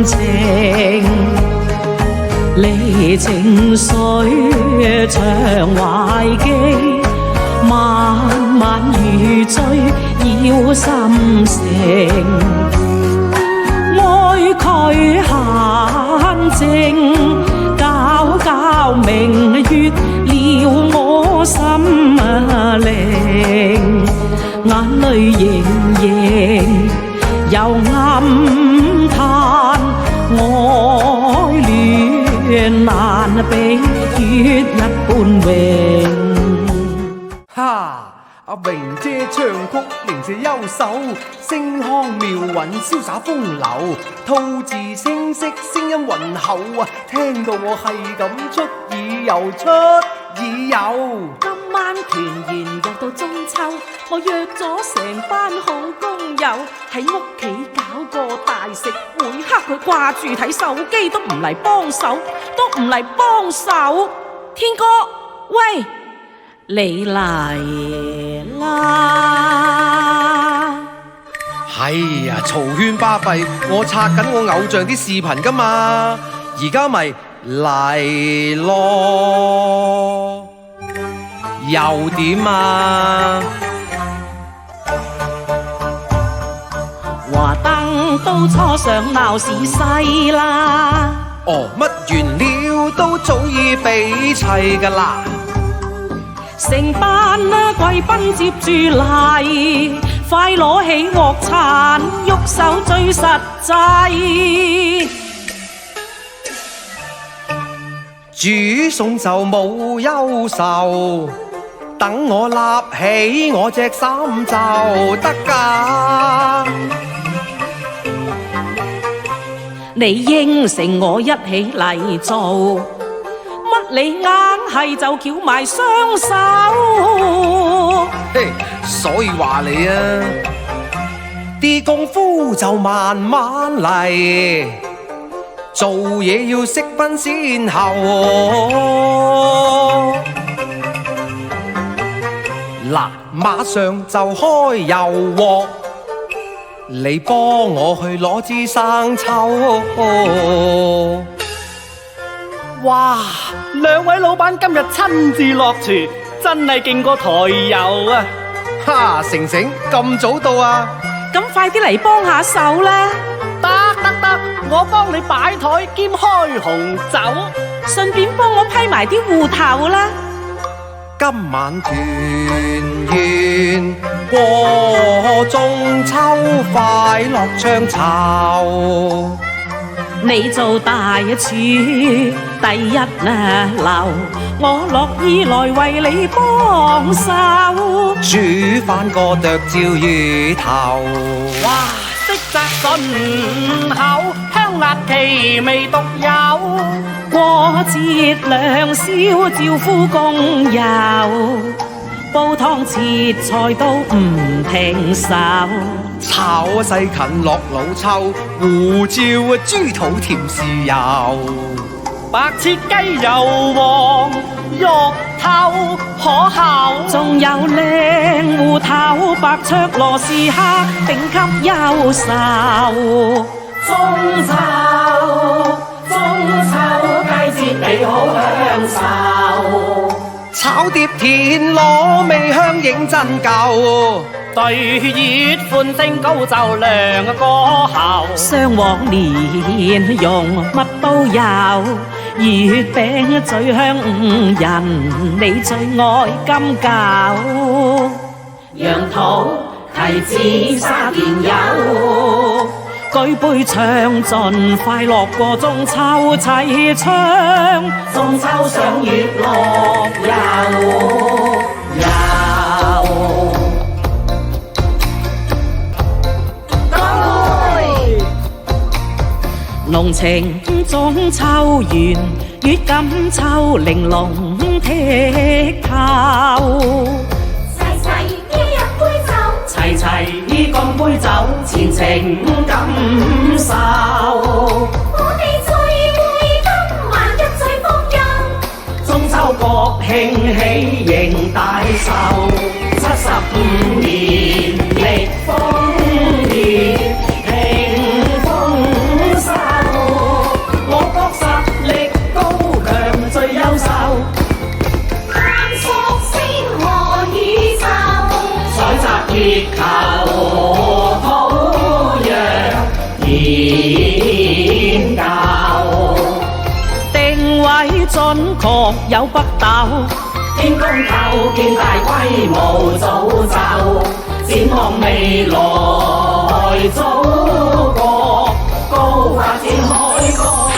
情，離情緒長懷記，漫漫如醉要心誠，愛佢閒靜，皎皎明月撩我心靈，眼淚盈盈又暗嘆，愛戀難比月一般榮。哈！阿榮姐唱曲零舍優秀，聲腔妙韻瀟灑風流，吐字清晰聲音渾厚啊！聽到我係咁出耳又出耳油。今晚團圓又到中秋，我約咗成班好工友喺屋企搞個大食會，黑佢掛住睇手機都唔嚟幫手，都唔嚟幫手。天哥，喂！你嚟啦！係呀，嘈喧巴閉，我刷緊我偶像啲視頻㗎嘛，而家咪嚟咯，又點啊？華燈都初上鬧市西啦！哦，乜原料都早已備齊㗎啦！成班貴賓接住嚟，快攞起鑊鏟，喐手最實際。煮餸就冇憂愁，等我立起我隻衫就得㗎。你應承我一起嚟做，你硬係就翹埋雙手，嘿，所以話你啊，啲功夫就慢慢嚟，做嘢要識分先後。嗱，馬上就開油鑊，你幫我去攞支生抽。哇！兩位老闆今日親自落廚，真係勁過台油啊！哈，成成咁早到啊？咁快啲嚟幫下手啦！得，我幫你擺台兼開紅酒，順便幫我批埋啲芋頭啦！今晚團圓過中秋，快樂唱酬。你做大廚第一流，我樂意來為你幫手，煮翻個剁椒魚頭。哇！色澤順口，香辣奇味獨有，過節良宵招呼工友，煲湯切菜都唔停手，炒西芹落老抽，胡椒豬肚甜豉油，白切雞油黃肉透可口，仲有靚芋頭白灼螺絲蝦頂級優秀。中秋佳節你好享受，炒碟田螺味香認真夠，對熱歡聲高就亮歌喉，雙黃蓮蓉乜都有，月餅最香五仁，你最愛金九，楊桃提子沙田柚，舉杯唱盡快樂過中秋齊唱，中秋賞月樂悠悠。濃情中秋圓，月金秋玲瓏剔透。齊齊呢乾杯酒，前情感受。我哋聚會今晚一醉方休，中秋國慶喜迎大壽，75年歷豐年，慶豐收。準確有北斗。天公構建大規模造就，展望未來祖國高發展開國。